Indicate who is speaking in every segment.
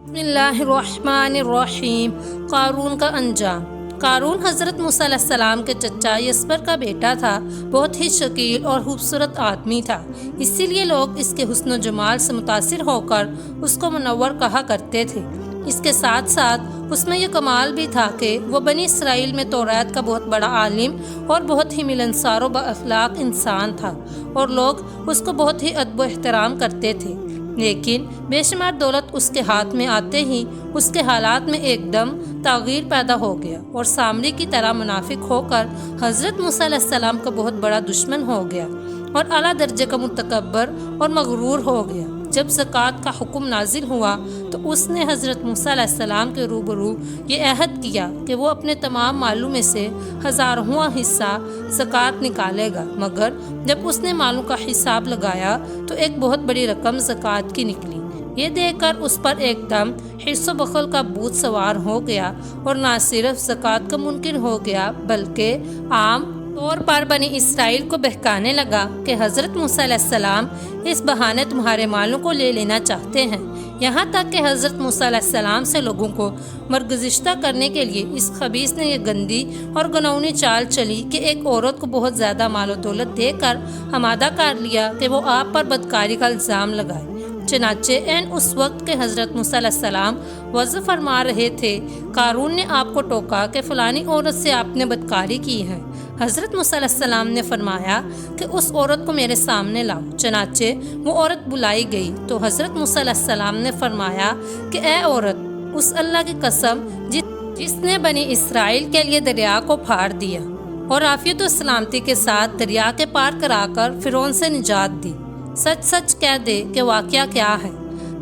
Speaker 1: بسم اللہ الرحمن الرحیم۔ قارون کا انجام۔ قارون حضرت موسیٰ علیہ السلام کے چچا یسبر کا بیٹا تھا۔ بہت ہی شکیل اور خوبصورت آدمی تھا، اسی لیے لوگ اس کے حسن و جمال سے متاثر ہو کر اس کو منور کہا کرتے تھے۔ اس کے ساتھ ساتھ اس میں یہ کمال بھی تھا کہ وہ بنی اسرائیل میں توریت کا بہت بڑا عالم اور بہت ہی ملنسار و با اخلاق انسان تھا، اور لوگ اس کو بہت ہی ادب و احترام کرتے تھے۔ لیکن بے شمار دولت اس کے ہاتھ میں آتے ہی اس کے حالات میں ایک دم تغیر پیدا ہو گیا، اور سامری کی طرح منافق ہو کر حضرت موسیٰ علیہ السلام کا بہت بڑا دشمن ہو گیا، اور اعلیٰ درجے کا متکبر اور مغرور ہو گیا۔ جب زکوٰۃ کا حکم نازل ہوا تو اس نے حضرت موسیٰ علیہ السلام کے روبرو یہ عہد کیا کہ وہ اپنے تمام مالوں میں سے 1000واں حصہ زکوٰۃ نکالے گا، مگر جب اس نے مالوں کا حساب لگایا تو ایک بہت بڑی رقم زکوٰۃ کی نکلی۔ یہ دیکھ کر اس پر ایک دم حرص و بخل کا بھوت سوار ہو گیا، اور نہ صرف زکوٰۃ کا منکر ہو گیا بلکہ عام طور پر بنی اسرائیل کو بہکانے لگا کہ حضرت موسیٰ علیہ السلام اس بہانے تمہارے مالوں کو لے لینا چاہتے ہیں، یہاں تک کہ حضرت موسیٰ علیہ السلام سے لوگوں کو مرگزشتہ کرنے کے لیے اس خبیث نے یہ گندی اور گناؤنی چال چلی کہ ایک عورت کو بہت زیادہ مال و دولت دے کر آمادہ کر لیا کہ وہ آپ پر بدکاری کا الزام لگائے۔ چنانچہ اس وقت کہ حضرت موسیٰ علیہ السلام وعظ فرما رہے تھے، قارون نے آپ کو ٹوکا کہ فلانی عورت سے آپ نے بدکاری کی ہے۔ حضرت موسیٰ علیہ السلام نے فرمایا کہ اس عورت کو میرے سامنے لاؤ۔ چنانچہ وہ عورت بلائی گئی تو حضرت موسیٰ علیہ السلام نے فرمایا کہ اے عورت، اس اللہ کی قسم جس نے بنی اسرائیل کے لیے دریا کو پھاڑ دیا اور عافیت و سلامتی کے ساتھ دریا کے پار کرا کر فرعون سے نجات دی، سچ سچ کہہ دے کہ واقعہ کیا ہے۔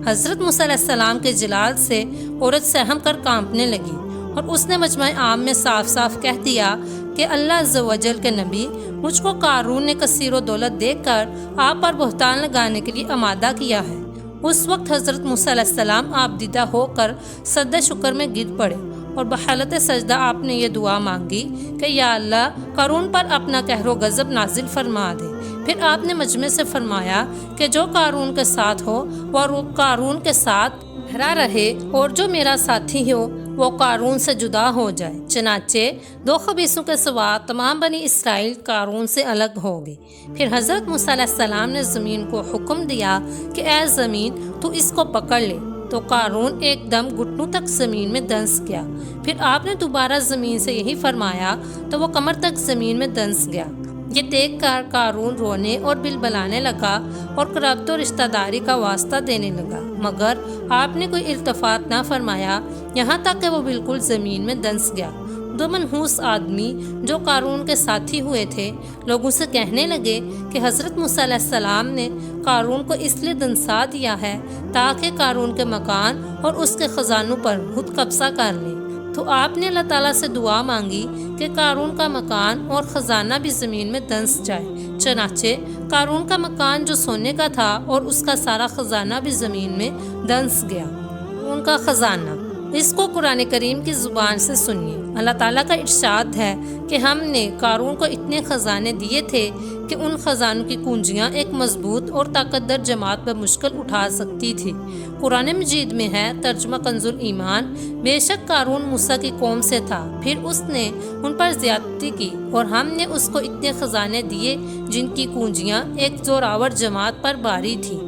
Speaker 1: حضرت موسیٰ علیہ السلام کے جلال سے عورت سہم کر کانپنے لگی، اور اس نے مجمع عام میں صاف صاف کہہ دیا کہ اللہ عز و جل کے نبی، مجھ کو قارون نے کثیر و دولت دے کر آپ پر بہتان لگانے کے لیے آمادہ کیا ہے۔ اس وقت حضرت موسیٰ علیہ السلام آپ دیدہ ہو کر سجدہ شکر میں گر پڑے، اور بحالت سجدہ آپ نے یہ دعا مانگی کہ یا اللہ، قارون پر اپنا قہر و غضب نازل فرما دے۔ پھر آپ نے مجمع سے فرمایا کہ جو قارون کے ساتھ ہو وہ قارون کے ساتھ رہا رہے، اور جو میرا ساتھی ہو وہ قارون سے جدا ہو جائے۔ چنانچہ 2 خبیثوں کے سوا تمام بنی اسرائیل قارون سے الگ ہو گئی۔ پھر حضرت موسیٰ علیہ السلام نے زمین کو حکم دیا کہ اے زمین، تو اس کو پکڑ لے، تو قارون ایک دم گھٹنوں تک زمین میں دنس گیا۔ پھر آپ نے دوبارہ زمین سے یہی فرمایا تو وہ کمر تک زمین میں دنس گیا۔ یہ دیکھ کر قارون رونے اور بلبلانے لگا اور قرابت و رشتہ داری کا واسطہ دینے لگا، مگر آپ نے کوئی التفات نہ فرمایا، یہاں تک کہ وہ بالکل زمین میں دنس گیا۔ 2 منحوس آدمی جو قارون کے ساتھی ہوئے تھے لوگوں سے کہنے لگے کہ حضرت موسیٰ علیہ السلام نے قارون کو اس لیے دنسا دیا ہے تاکہ قارون کے مکان اور اس کے خزانوں پر خود قبضہ کر لے۔ تو آپ نے اللہ تعالیٰ سے دعا مانگی کہ قارون کا مکان اور خزانہ بھی زمین میں دنس جائے۔ چنانچہ قارون کا مکان جو سونے کا تھا اور اس کا سارا خزانہ بھی زمین میں دنس گیا۔ قارون کا خزانہ، اس کو قرآن کریم کی زبان سے سنیے۔ اللہ تعالیٰ کا ارشاد ہے کہ ہم نے قارون کو اتنے خزانے دیے تھے کہ ان خزانوں کی کنجیاں ایک مضبوط اور طاقتور جماعت بمشکل اٹھا سکتی تھی۔ قرآن مجید میں ہے، ترجمہ کنز الایمان، بے شک قارون موسیٰ کی قوم سے تھا، پھر اس نے ان پر زیادتی کی، اور ہم نے اس کو اتنے خزانے دیے جن کی کنجیاں ایک زوراور جماعت پر باری تھی۔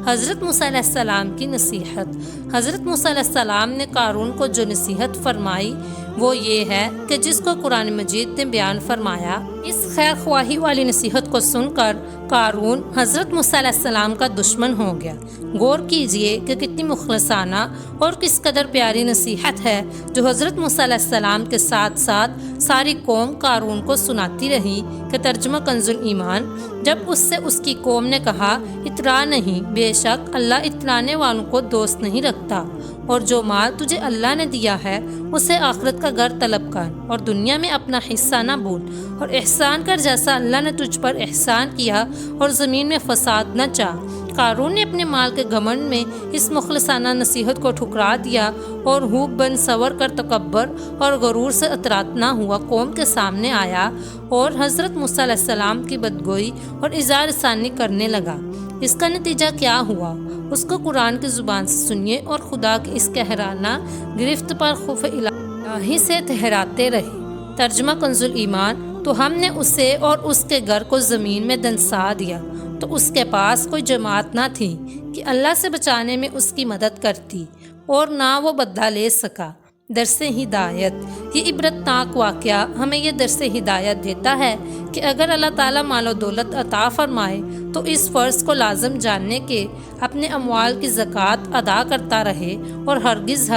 Speaker 1: حضرت موسیٰ علیہ السلام کی نصیحت۔ حضرت موسیٰ علیہ السلام نے قارون کو جو نصیحت فرمائی وہ یہ ہے کہ جس کو قرآن مجید نے بیان فرمایا۔ اس خیر خواہی والی نصیحت کو سن کر قارون حضرت موسیٰ علیہ السلام کا دشمن ہو گیا۔ غور کیجئے کہ کتنی مخلصانہ اور کس قدر پیاری نصیحت ہے جو حضرت موسیٰ علیہ السلام کے ساتھ ساتھ ساری قوم قارون کو سناتی رہی کہ ترجمہ کنز الایمان، جب اس سے اس کی قوم نے کہا اترا نہیں، بے شک اللہ اترانے والوں کو دوست نہیں رکھتا، اور جو مال تجھے اللہ نے دیا ہے اسے آخرت کا گھر طلب کر، اور دنیا میں اپنا حصہ نہ بھول، اور احسان کر جیسا اللہ نے تجھ پر احسان کیا، اور زمین میں فساد نہ چاہ۔ قارون نے اپنے مال کے گھمنڈ میں اس مخلصانہ نصیحت کو ٹھکرا دیا، اور ہوب بن سور کر تکبر اور غرور سے اتراتا ہوا قوم کے سامنے آیا اور حضرت موسیٰ علیہ السلام کی بدگوئی اور اظہار ثانی کرنے لگا۔ اس کا نتیجہ کیا ہوا؟ اس کو قرآن کی زبان سے سنیے اور خدا کی اس قہرانہ گرفت پر خوف الہی سے ٹھہراتے رہے۔ ترجمہ کنز الایمان۔ تو ہم نے اسے اور اس کے گھر کو زمین میں دنسا دیا، تو اس کے پاس کوئی جماعت نہ تھی کہ اللہ سے بچانے میں اس کی مدد کرتی، اور نہ وہ بدلہ لے سکا۔ درس ہدایت۔ یہ عبرتناک واقعہ ہمیں یہ درس ہدایت دیتا ہے کہ اگر اللہ تعالیٰ مال و دولت عطا فرمائے تو اس فرض کو لازم جاننے کے اپنے اموال کی زکوٰۃ ادا کرتا رہے، اور ہرگز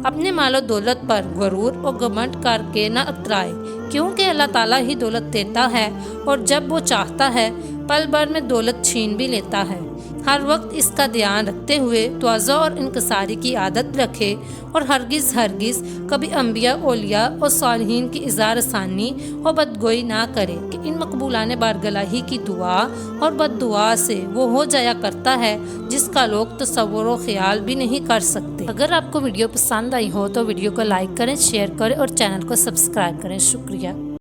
Speaker 1: اپنے مال و دولت پر غرور اور گھمنڈ کر کے نہ اترائے، کیونکہ اللہ تعالیٰ ہی دولت دیتا ہے، اور جب وہ چاہتا ہے پل بھر میں دولت چھین بھی لیتا ہے۔ ہر وقت اس کا دھیان رکھتے ہوئے تواضع اور انکساری کی عادت رکھے، اور ہرگز کبھی انبیاء، اولیاء اور صالحین کی اظہار ثانی اور بدگوئی نہ کرے کہ ان مقبولان بارگاہی کی دعا اور بد دعا سے وہ ہو جایا کرتا ہے جس کا لوگ تصور و خیال بھی نہیں کر سکتے۔ اگر آپ کو ویڈیو پسند آئی ہو تو ویڈیو کو لائک کریں، شیئر کریں اور چینل کو سبسکرائب کریں۔ شکریہ۔